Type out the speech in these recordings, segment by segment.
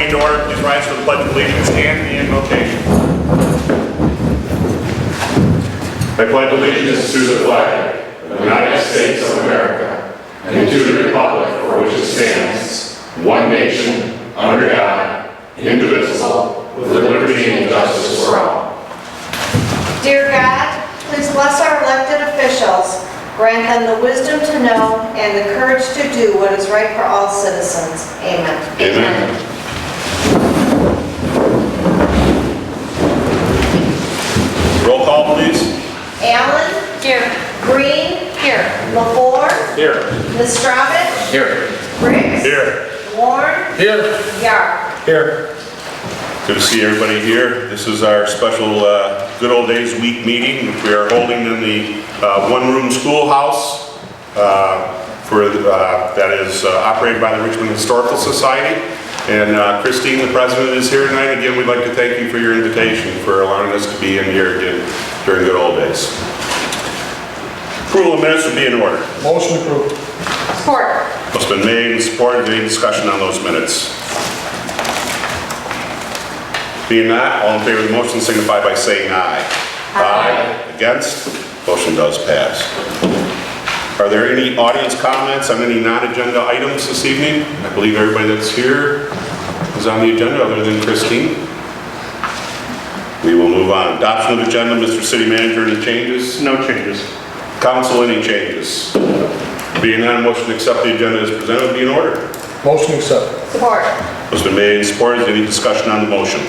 meeting to order. Please rise for the Pledge of Allegiance and the invocation. I pledge allegiance to the flag of the United States of America and to the republic for which it stands, one nation, under God, indivisible, with liberty and justice for all. Dear God, please bless our elected officials. Grant them the wisdom to know and the courage to do what is right for all citizens. Amen. Amen. Roll call, please. Allen? Here. Green? Here. LaFleur? Here. Nastravich? Here. Briggs? Here. Warren? Here. Yar? Here. Good to see everybody here. This is our special Good Old Days Week meeting, which we are holding in the one-room schoolhouse that is operated by the Richmond Historical Society. And Christine, the president, is here tonight. Again, we'd like to thank you for your invitation, for allowing us to be in here again during Good Old Days. Approval of minutes would be in order. Motion approved. Support. What's been made and supported? Any discussion on those minutes? Being not, all in favor of the motion signify by saying aye. Aye. Against? Motion does pass. Are there any audience comments on any non-agenda items this evening? I believe everybody that's here is on the agenda other than Christine. We will move on. Adoption of agenda, Mr. City Manager, any changes? No changes. Council, any changes? Being not, motion to accept the agenda as presented would be in order. Motion accepted. Support. What's been made and supported? Any discussion on the motion?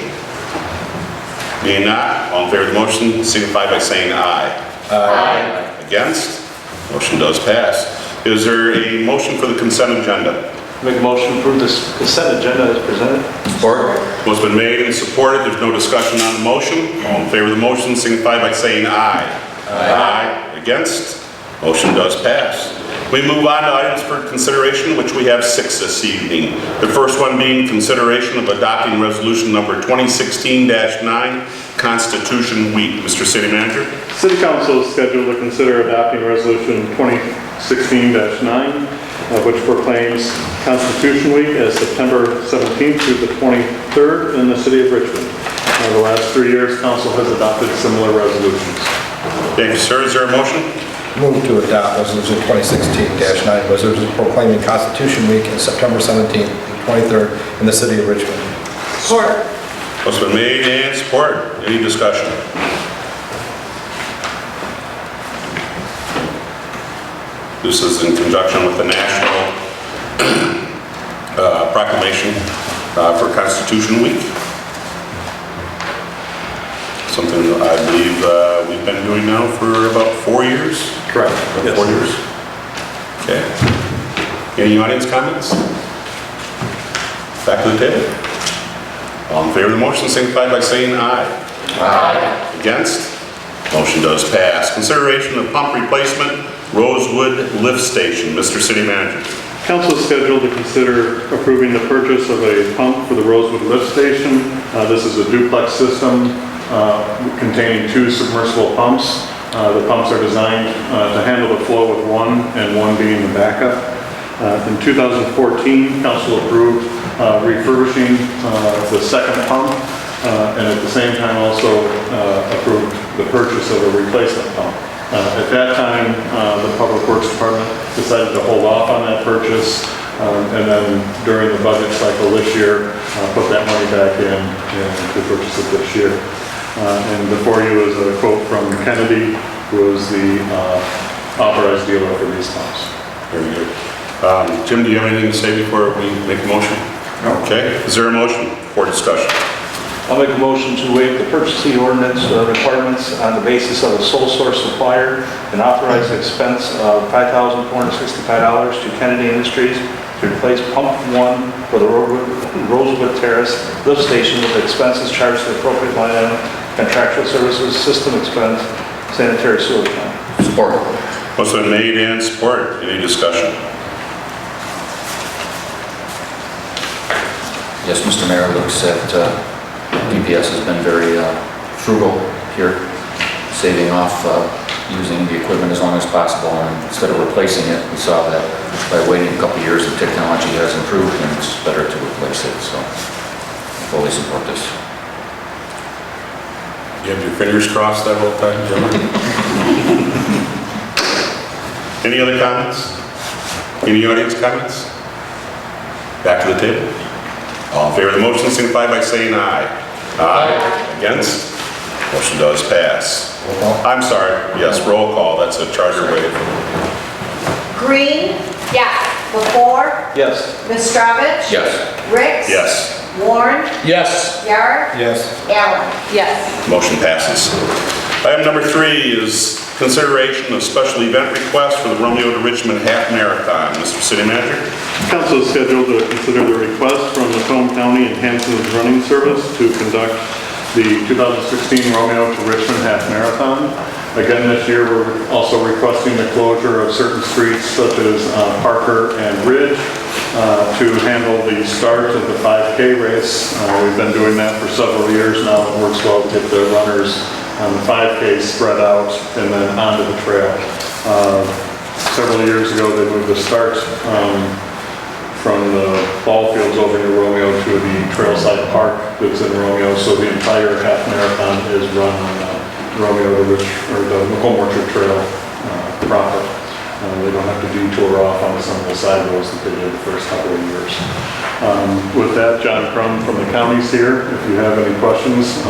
Being not, all in favor of the motion signify by saying aye. Aye. Against? Motion does pass. Is there a motion for the consent agenda? Make a motion to approve this consent agenda as presented. Support. What's been made and supported? There's no discussion on the motion. All in favor of the motion signify by saying aye. Aye. Against? Motion does pass. We move on to items for consideration, which we have 6 this evening. The first one being consideration of adopting resolution number 2016-9, Constitution Week. Mr. City Manager. City Council is scheduled to consider adopting resolution 2016-9, which proclaims Constitution Week as September 17th through the 23rd in the city of Richmond. The last 3 years, Council has adopted similar resolutions. Thank you, sir. Is there a motion? Move to adopt resolution 2016-9, resolution proclaiming Constitution Week on September 17th and 23rd in the city of Richmond. Support. What's been made and supported? Any discussion? This is in conjunction with the national proclamation for Constitution Week. Something that I believe we've been doing now for about 4 years. Correct. Yes. 4 years. Okay. Any audience comments? Back to the table. All in favor of the motion signify by saying aye. Aye. Against? Motion does pass. Consideration of pump replacement, Rosewood Lift Station. Mr. City Manager. Council is scheduled to consider approving the purchase of a pump for the Rosewood Lift Station. This is a duplex system containing 2 submersible pumps. The pumps are designed to handle the flow with one, and one being the backup. In 2014, Council approved refurbishing the second pump, and at the same time also approved the purchase of a replacement pump. At that time, the Public Works Department decided to hold off on that purchase, and then during the budget cycle this year, put that money back in to purchase it this year. And before you is a quote from Kennedy, who is the authorized dealer for these pumps. Very good. Jim, do you have anything to say before we make a motion? No. Okay. Is there a motion for discussion? I'll make a motion to waive the purchasing ordinance requirements on the basis of a sole source supplier and authorize the expense of $5,465 to Kennedy Industries to replace pump 1 for the Rosewood Terrace lift station with expenses charged to the appropriate line item, contractual services, system expense, sanitary sewer account. Support. What's been made and supported? Any discussion? Yes, Mr. Mayor, looks at DPS has been very frugal here, saving off using the equipment as long as possible, and instead of replacing it, we saw that by waiting a couple years, the technology has improved and it's better to replace it. So fully support this. You have your fingers crossed that whole time, Jim? Any other comments? Any audience comments? Back to the table. All in favor of the motion signify by saying aye. Aye. Against? Motion does pass. Roll call. I'm sorry, yes, roll call, that's a charter waive. Green. Yes. Before. Yes. Mistravich. Yes. Ricks. Yes. Warren. Yes. Yard. Yes. Allen. Yes. Motion passes. Item number 3 is consideration of special event request for the Romeo to Richmond Half Marathon. Mr. City Manager? Council is scheduled to consider the request from Macomb County and Hampton's Running Service to conduct the 2016 Romeo to Richmond Half Marathon. Again, this year, we're also requesting the closure of certain streets such as Parker and Ridge to handle the start of the 5K race. We've been doing that for several years now. It works well to get the runners on the 5K spread out and then onto the trail. Several years ago, they moved the start from the ball fields over near Romeo to the Trailside Park that's in Romeo, so the entire half marathon is run on Romeo to the Macomb Orchard Trail proper. They don't have to detour off on some of the side roads that they did the first couple of years. With that, John Crum from the county's here. If you have any questions,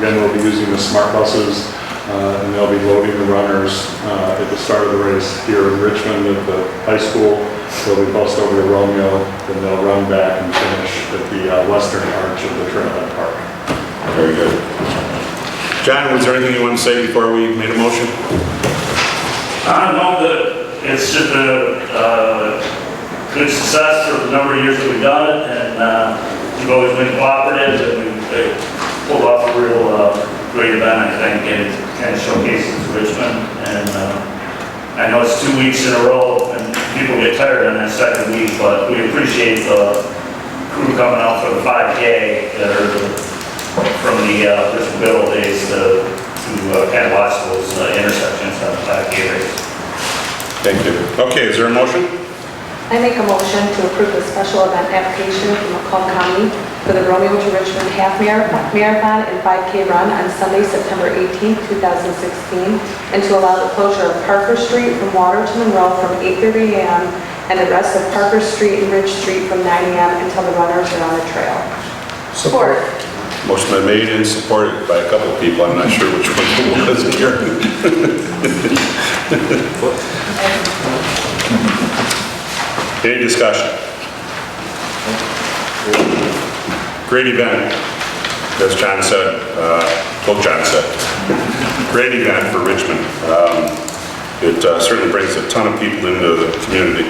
again, we'll be using the smart buses and they'll be loading the runners at the start of the race here in Richmond at the high school. They'll be bussed over to Romeo, then they'll run back and finish at the western arch of the Trailhead Park. Very good. John, was there anything you want to say before we made a motion? I know that it's just a good success for the number of years that we've done it, and we've always been cooperative, and we've pulled off a real great event, I think, and it kind of showcases Richmond. And I know it's 2 weeks in a row, and people get tired on that second week, but we appreciate the crew coming out for the 5K that are from the Richmond good old days to kind of watch those intersections on the 5K race. Thank you. Okay, is there a motion? I make a motion to approve the special event application from Macomb County for the Romeo to Richmond Half Marathon and 5K run on Sunday, September 18, 2016, and to allow the closure of Parker Street from Water to Monroe from 8:30 a.m. and the rest of Parker Street and Ridge Street from 9 a.m. until the runners are on the trail. Support. Motion been made and supported by a couple of people. I'm not sure which one it was here. Any discussion? Great event, as John said, John said. Great event for Richmond. It certainly brings a ton of people into the community.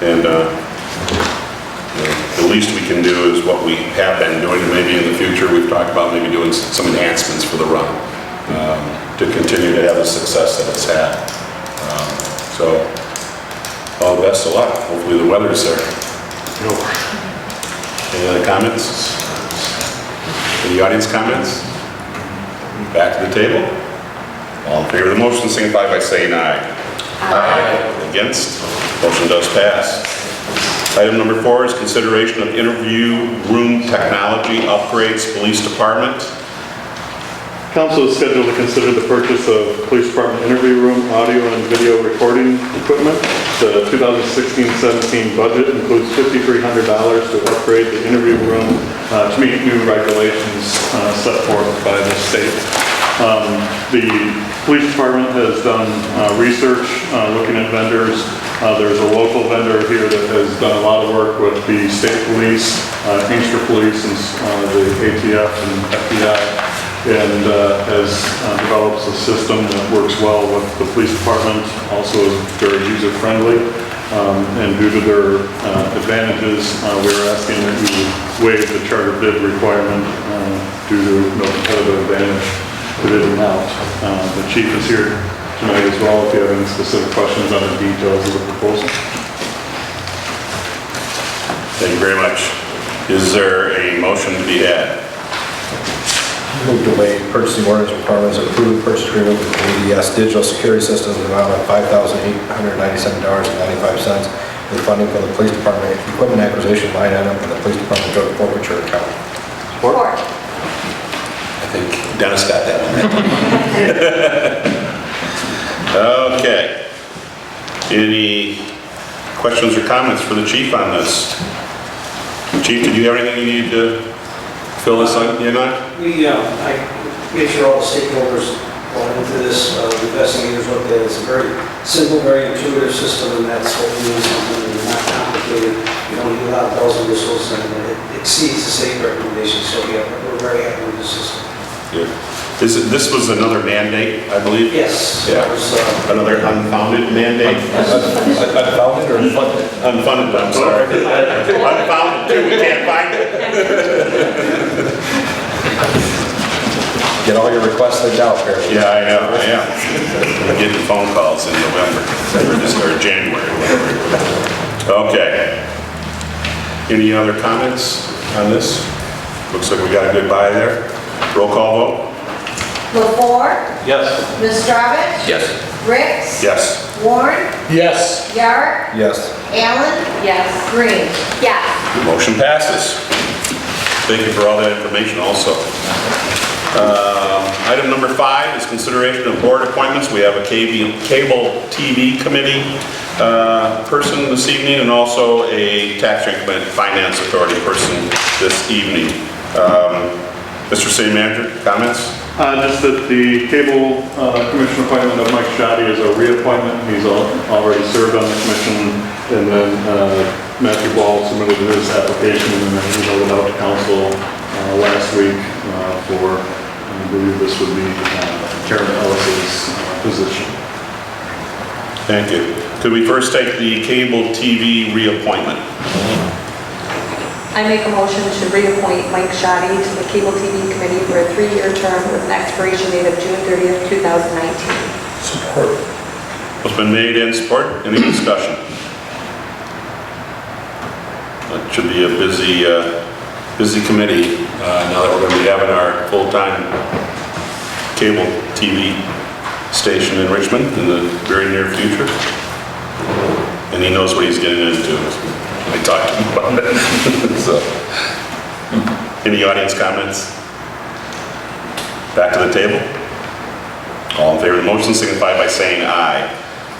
And the least we can do is what we have been doing. Maybe in the future we've talked about maybe doing some enhancements for the run to continue to have the success that it's had. So all the best of luck. Hopefully the weather's there. Any other comments? Any audience comments? Back to the table. All in favor of the motion signify by saying aye. Aye. Against? Motion does pass. Item number 4 is consideration of interview room technology upgrades, Police Department. Council is scheduled to consider the purchase of Police Department interview room, audio and video recording equipment. The 2016-17 budget includes $5,300 to upgrade the interview room to meet new regulations set forth by the state. The Police Department has done research looking at vendors. There's a local vendor here that has done a lot of work with the state police, Inkster Police, and the ATF and FBI, and has developed a system that works well with the police department, also is very user-friendly, and due to their advantages, we're asking that you waive the charter bid requirement due to no competitive advantage to bidding out. The chief is here tonight as well if you have any specific questions on the details of the proposal. Thank you very much. Is there a motion to be had? Move to waive purchasing orders requirements of approved purchase agreement with ADS Digital Security Systems in the amount of $5,897.95 with funding from the Police Department Equipment Acquisition line item and the Police Department Drug Forfeiture account. Support. I think Dennis got that one. Okay. Any questions or comments for the chief on this? Chief, did you have anything you need to fill this in on? I made sure all the stakeholders bought into this, the investigators looked at it. It's a very simple, very intuitive system, and that's what we need, something that's not complicated. You don't need a lot of bells and whistles, and it exceeds the safety recommendations, so yeah, we're very happy with the system. Good. This was another mandate, I believe? Yes. Yeah. It was, Another unfounded mandate? Unfounded or unfunded? Unfunded, I'm sorry. Unfounded too, we can't find it. Get all your requests laid out, apparently. Yeah, I know, I am. I'm getting phone calls in November, or January, whatever. Okay. Any other comments on this? Looks like we got a good buy there. Roll call vote? LaFors, Yes. Nastravich, Yes. Ricks, Yes. Warren, Yes. Yard, Yes. Allen, Yes. Green. Yes. Motion passes. Thank you for all that information also. Item number 5 is consideration of board appointments. We have a cable TV committee person this evening and also a tax increment finance authority person this evening. Mr. City Manager, comments? Just that the cable commission appointment of Mike Shoddy is a reappointment. He's already served on the commission, and then Matthew Ball submitted his application, and then he mailed it out to council last week for, I believe this would be Karen Ellis's position. Thank you. Could we first take the cable TV reappointment? I make a motion to reappoint Mike Shoddy to the Cable TV Committee for a 3-year term with an expiration date of June 30th, 2019. Support. It's been made and support. Any discussion? It should be a busy committee now that we're going to be having our full-time cable TV station in Richmond in the very near future. And he knows what he's getting into. I talked to him about it. So, any audience comments? Back to the table. All in favor of the motion signify by saying aye.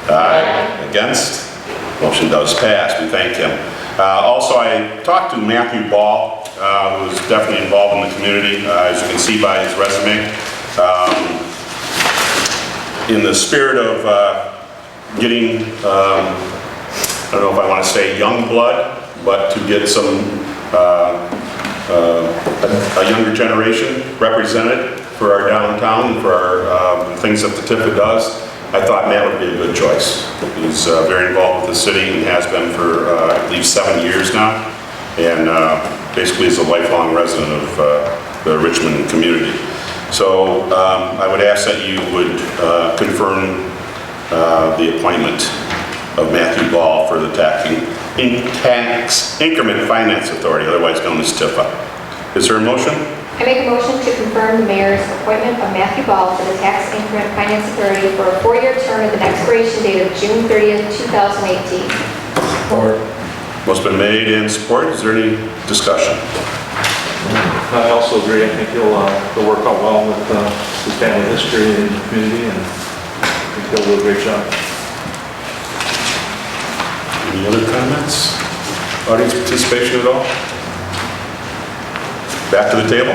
Aye. Against? Motion does pass. We thank him. Also, I talked to Matthew Ball, who is definitely involved in the community, as you can see by his resume. In the spirit of getting, I don't know if I want to say young blood, but to get some, a younger generation represented for our downtown and for our things that the TIFA does, I thought Matt would be a good choice. He's very involved with the city and has been for, I believe, 7 years now, and basically is a lifelong resident of the Richmond community. So I would ask that you would confirm the appointment of Matthew Ball for the Tax Increment Finance Authority, otherwise known as TIFA. Is there a motion? I make a motion to confirm the mayor's appointment of Matthew Ball to the Tax Increment Finance Authority for a 4-year term with an expiration date of June 30th, 2018. Support. What's been made and support? Is there any discussion? I also agree. I think he'll work out well with his family history and the community, and I think he'll do a great job. Any other comments? Audience participation at all? Back to the table.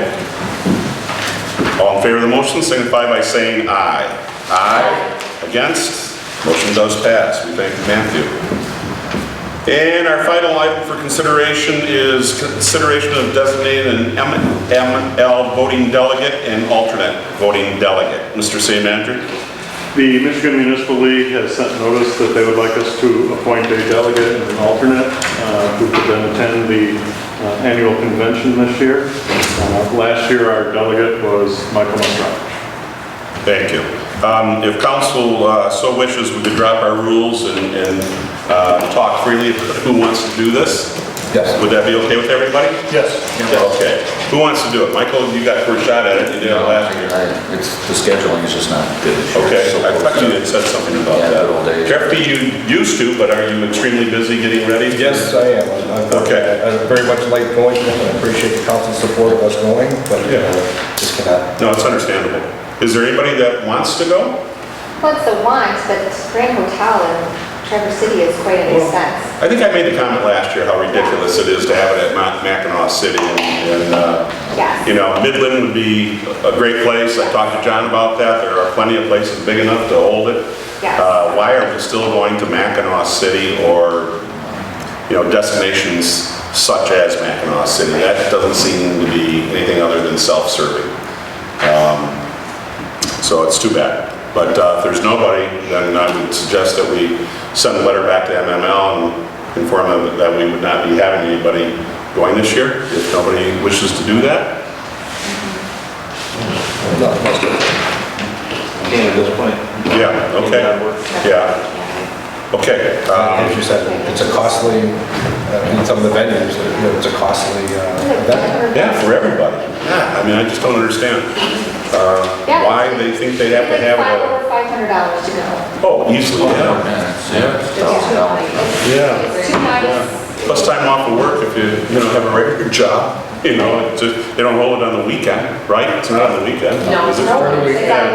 All in favor of the motion signify by saying aye. Aye. Against? Motion does pass. We thank Matthew. And our final item for consideration is consideration of designating an ML voting delegate and alternate voting delegate. Mr. City Manager? The Michigan Municipal League has sent notice that they would like us to appoint a delegate and an alternate who could then attend the annual convention this year. Last year, our delegate was Michael Nastravich. Thank you. If council so wishes, we could drop our rules and talk freely about who wants to do this. Yes. Would that be okay with everybody? Yes. Okay. Who wants to do it? Michael, you got first shot at it. You did it last year. It's, the scheduling is just not good this year. Okay, So I thought you close. had said something about Yeah, that. good old days. Jeffrey, you used to, but are you extremely busy getting ready? Yes, I am. Okay. I very much like going to them, and I appreciate the council's support of us going, but just cannot. No, it's understandable. Is there anybody that wants to go? Well, it's the want, but Grand Hotel in Traverse City is quite an expense. I think I made the comment last year how ridiculous it is to have it at Mackinac City. And Yes. you know, Midland would be a great place. I talked to John about that. There are plenty of places big enough to hold it. Yes. Why are we still going to Mackinac City or, you know, destinations such as Mackinac City? That doesn't seem to be anything other than self-serving. So it's too bad. But if there's nobody, then I would suggest that we send a letter back to MML and inform them that we would not be having anybody going this year, if nobody wishes to do that. Again, at this point. Yeah, okay. Yeah, okay. As you said, it's a costly, in some of the venues, you know, it's a costly event. Yeah, for everybody. Yeah, I mean, I just don't understand why they think they have to have it. Over $500 to go. Oh, easily, yeah. Yeah. It's 2 nights. Plus time off of work if you know, have a regular job. You know, it's just, they don't hold it on the weekend, right? It's not on the weekend. No, is it? it's on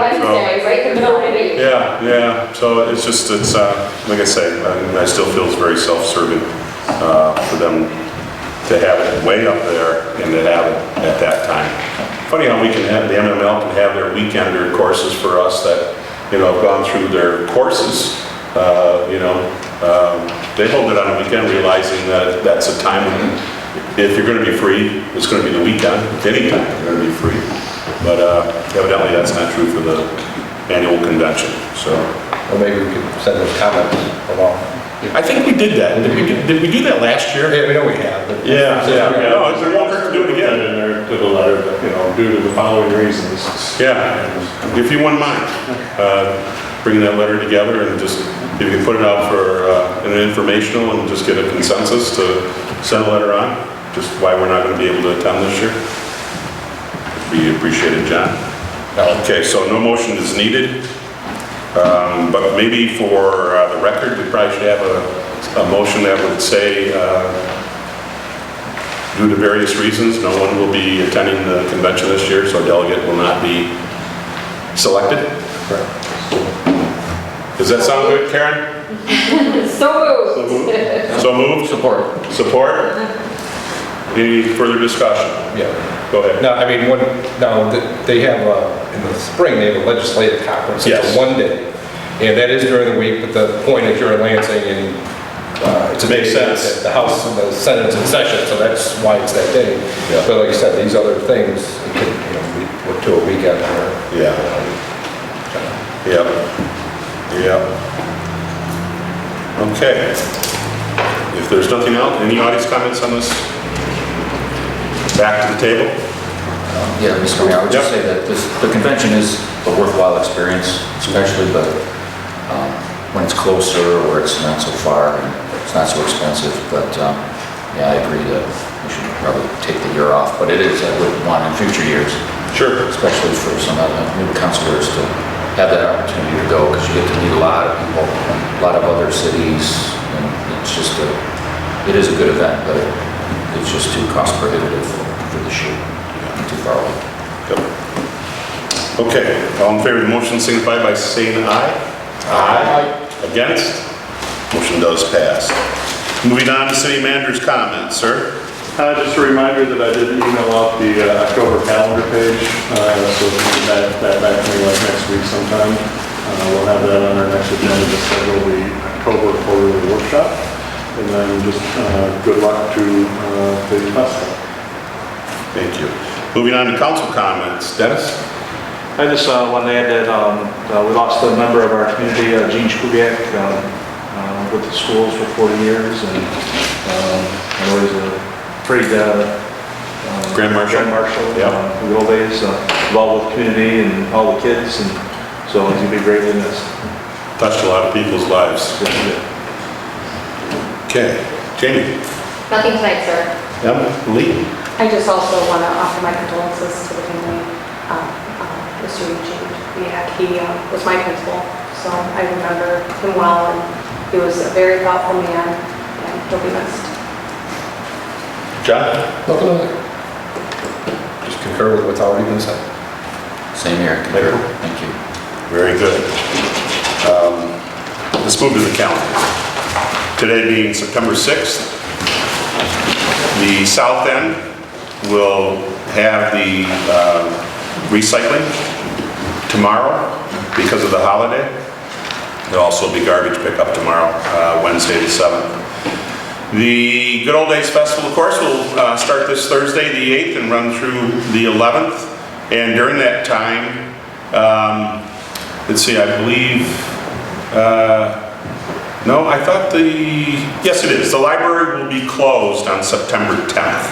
Wednesday, right in the middle of the week. Yeah, yeah, so it's just, it's, like I say, I still feel it's very self-serving for them to have it way up there and to have it at that time. Funny how we can have, the MML can have their weekender courses for us that, you know, have gone through their courses, you know, they hold it on a weekend realizing that that's a time when, if you're going to be free, it's going to be the weekend. Anytime you're going to be free. But evidently that's not true for the annual convention. So, Or maybe we could send those comments along. I think we did that. Did we do that last year? Yeah, we know we have, but. Yeah. No, it's a won't hurt to do it again. In there to the letter, that, you know, due to the following reasons. Yeah. If you wouldn't mind, bringing that letter together and just, if you can put it out for an informational and just get a consensus to send a letter on, just why we're not going to be able to attend this year. Be appreciated, John. Okay, so no motion is needed. But maybe for the record, we probably should have a motion that would say, due to various reasons, no one will be attending the convention this year, so a delegate will not be selected. Does that sound good, Karen? So moved. So moved? Support. Support? Any further discussion? Yeah. Go ahead. No, I mean, they have, in the spring, they have a legislative conference. It's Yes. a 1 day. And that is during the week, but the point is you're in Lansing and it's a day Makes sense. that the House and the Senate's in session, so that's why it's that day. Yeah. But like you said, these other things, it could, you know, be put to a weekend or. Yeah. Yep. Yep. Okay. If there's nothing else, any audience comments on this? Back to the table? Yeah, Mr. Mayor, I would just Yep. say that the convention is a worthwhile experience, especially when it's closer or it's not so far and it's not so expensive. But yeah, I agree that we should probably take the year off. But it is, I would want in future years, Sure. especially for some of the new councilors to have that opportunity to go, because you get to meet a lot of people, a lot of other cities, and it's just it is a good event, but it's just too cost prohibitive for this year, too far away. Yep. Okay, all in favor of the motion signify by saying aye. Aye. Against? Motion does pass. Moving on to city manager's comments, sir. Just a reminder that I did email out the October calendar page, so that back to me like next week sometime. We'll have that on our next agenda to schedule the October quarterly workshop. And then just good luck to the festival. Thank you. Moving on to council comments. Dennis? I just want to add that we lost a member of our community, Gene Kubiak, with the schools for 40 years, and I know he's a pretty Grand Marshal. Yeah. In the old days, involved with community and all the kids, and so he's going to be greatly missed. Touched a lot of people's lives. Okay, Jamie? Nothing tonight, sir. Lee? I just also want to offer my condolences to the family of Mr. Eugene. Yeah, he was my principal, so I remember him well, and he was a very thoughtful man, and he'll be missed. John? Nothing on it. Just concur with what's already been said. Same here, concur. Thank you. Very good. Let's move to the calendar. Today being September 6th, the south end will have the recycling tomorrow because of the holiday. There'll also be garbage pickup tomorrow, Wednesday the 7th. The Good Old Days Festival, of course, will start this Thursday the 8th and run through the 11th. And during that time, let's see, I believe, no, I thought yes it is. The library will be closed on September 10th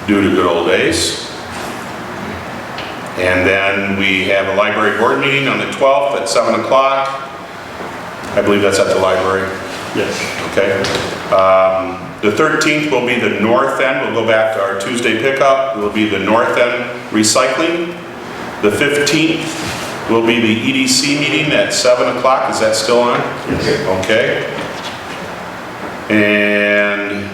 due to Good Old Days. And then we have a library board meeting on the 12th at 7 o'clock. I believe that's at the library. Yes. Okay. The 13th will be the north end. We'll go back to our Tuesday pickup. It will be the north end recycling. The 15th will be the EDC meeting at 7 o'clock. Is that still on? Yes. Okay. And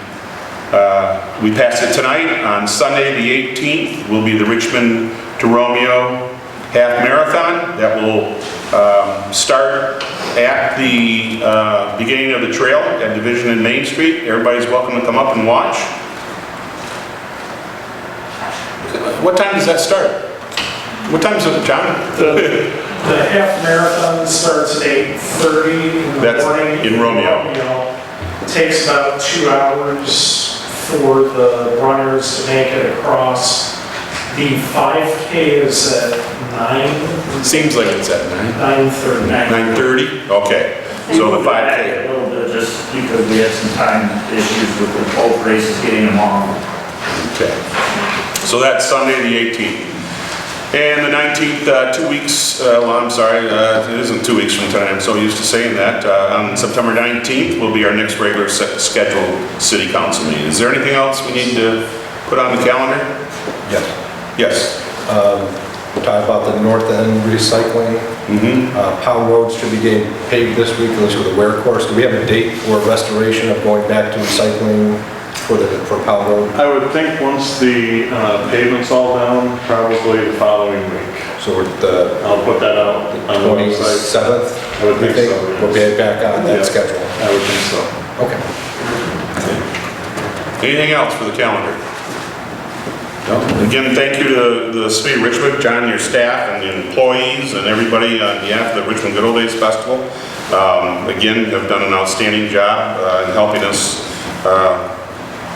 we passed it tonight. On Sunday the 18th will be the Richmond to Romeo half marathon. That will start at the beginning of the trail at Division and Main Street. Everybody's welcome to come up and watch. What time does that start? What time is it, John? The half marathon starts at 8:30 in the That's morning. in Romeo. It takes about 2 hours for the runners to make it across. The 5K is at 9. Seems like it's at 9:30. 9:30? Okay. So the 5K. A little bit, just because we had some time issues with the both races getting them on. Okay. So that's Sunday the 18th. And the 19th, 2 weeks, well, I'm sorry, it isn't 2 weeks from tonight, I'm so used to saying that. On September 19th will be our next regular scheduled city council meeting. Is there anything else we need to put on the calendar? Yes. Yes. We're talking about the north end recycling. Powell Road should be getting paved this week, at least with a wear course. Do we have a date for restoration of going back to recycling for Powell Road? I would think once the pavement's all down, probably the following week. So we're the I'll put that out on the website. 27th? I would think so, yes. We'll be back on that Yeah. schedule. I would think so. Okay. Anything else for the calendar? No? Again, thank you to the City of Richmond, John, your staff, and the employees, and everybody on behalf of the Richmond Good Old Days Festival. Again, have done an outstanding job in helping us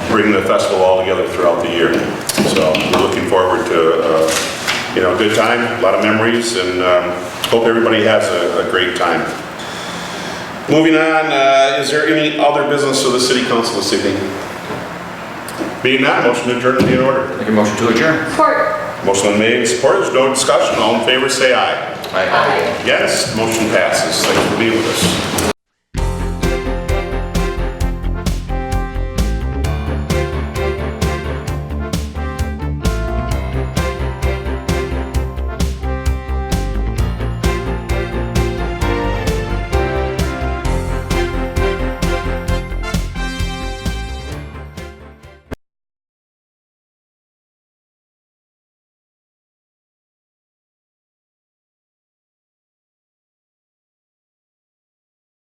bring the festival all together throughout the year. So we're looking forward to a good time, a lot of memories, and hope everybody has a great time. Moving on, is there any other business of the City Council this evening? Being not, motion to adjourn to be in order. Make a motion to adjourn. Support. Motion been made and supported. There's no discussion. All in favor say aye. Aye. Against, motion passes. Thanks for being with us.